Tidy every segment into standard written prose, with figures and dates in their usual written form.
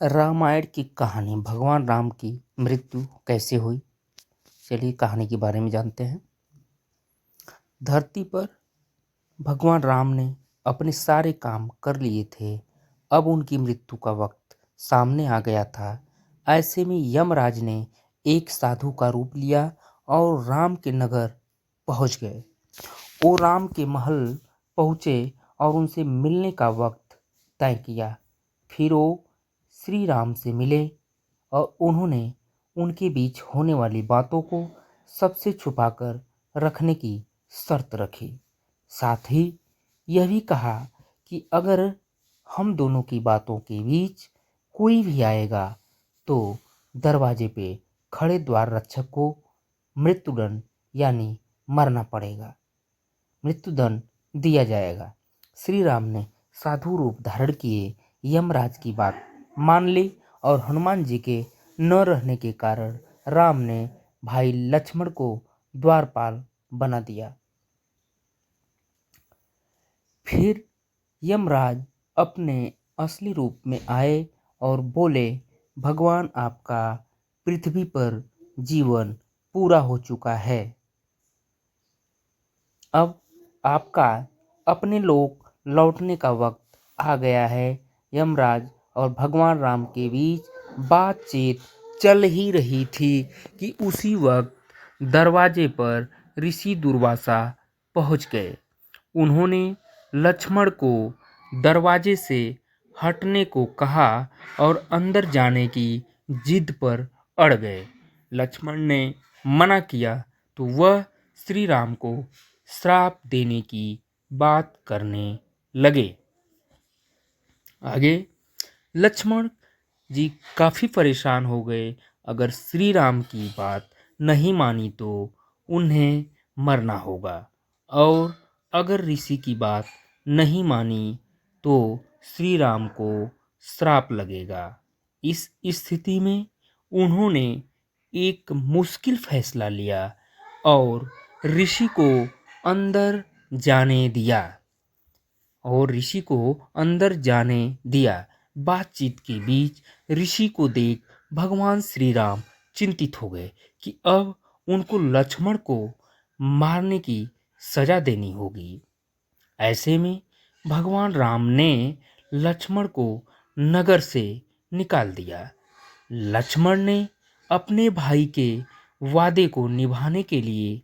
रामायण की कहानी भगवान राम की मृत्यु कैसे हुई। चलिए कहानी के बारे में जानते हैं। धरती पर भगवान राम ने अपने सारे काम कर लिए थे। अब उनकी मृत्यु का वक्त सामने आ गया था। ऐसे में यमराज ने एक साधु का रूप लिया और राम के नगर पहुंच गए। वो राम के महल पहुँचे और उनसे मिलने का वक्त तय किया। फिर वो श्री राम से मिले और उन्होंने उनके बीच होने वाली बातों को सबसे छुपाकर रखने की शर्त रखी। साथ ही यह भी कहा कि अगर हम दोनों की बातों के बीच कोई भी आएगा तो दरवाजे पे खड़े द्वार रक्षक को मृत्युदंड यानी मरना पड़ेगा, मृत्युदंड दिया जाएगा। श्री राम ने साधु रूप धारण किए यमराज की बात मान ली और हनुमान जी के न रहने के कारण राम ने भाई लक्ष्मण को द्वारपाल बना दिया। फिर यमराज अपने असली रूप में आए और बोले, भगवान आपका पृथ्वी पर जीवन पूरा हो चुका है। अब आपका अपने लोक लौटने का वक्त आ गया है। यमराज और भगवान राम के बीच बातचीत चल ही रही थी कि उसी वक्त दरवाजे पर ऋषि दुर्वासा पहुंच गए। उन्होंने लक्ष्मण को दरवाजे से हटने को कहा और अंदर जाने की जिद पर अड़ गए। लक्ष्मण ने मना किया तो वह श्री राम को श्राप देने की बात करने लगे। आगे लक्ष्मण जी काफ़ी परेशान हो गए। अगर श्री राम की बात नहीं मानी तो उन्हें मरना होगा और अगर ऋषि की बात नहीं मानी तो श्री राम को श्राप लगेगा। इस स्थिति में उन्होंने एक मुश्किल फैसला लिया और ऋषि को अंदर जाने दिया बातचीत के बीच ऋषि को देख भगवान श्री राम चिंतित हो गए कि अब उनको लक्ष्मण को मारने की सजा देनी होगी। ऐसे में भगवान राम ने लक्ष्मण को नगर से निकाल दिया। लक्ष्मण ने अपने भाई के वादे को निभाने के लिए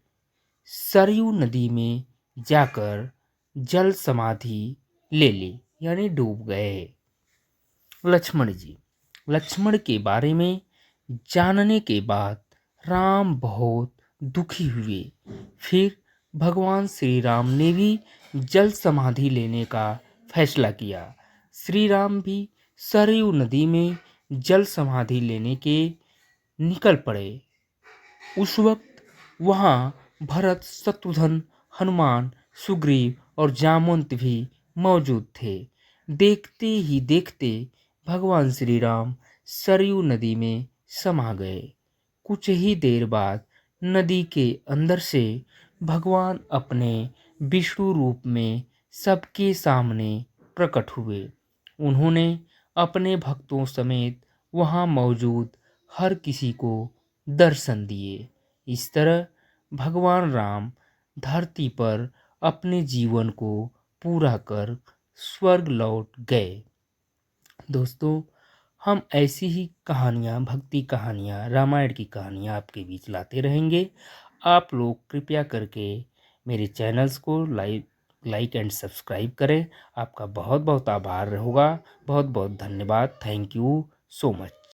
सरयू नदी में जाकर जल समाधि ले ली यानी डूब गए। लक्ष्मण के बारे में जानने के बाद राम बहुत दुखी हुए। फिर भगवान श्री राम ने भी जल समाधि लेने का फैसला किया। श्री राम भी सरयू नदी में जल समाधि लेने के निकल पड़े। उस वक्त वहाँ भरत, शत्रुघ्न, हनुमान, सुग्रीव और जामवंत भी मौजूद थे। देखते ही देखते भगवान श्री राम सरयू नदी में समा गए। कुछ ही देर बाद नदी के अंदर से भगवान अपने विष्णु रूप में सबके सामने प्रकट हुए। उन्होंने अपने भक्तों समेत वहाँ मौजूद हर किसी को दर्शन दिए। इस तरह भगवान राम धरती पर अपने जीवन को पूरा कर स्वर्ग लौट गए। दोस्तों, हम ऐसी ही कहानियाँ, भक्ति कहानियाँ, रामायण की कहानियाँ आपके बीच लाते रहेंगे। आप लोग कृपया करके मेरे चैनल्स को लाइक एंड सब्सक्राइब करें। आपका बहुत बहुत आभार होगा। बहुत बहुत धन्यवाद। Thank you so much.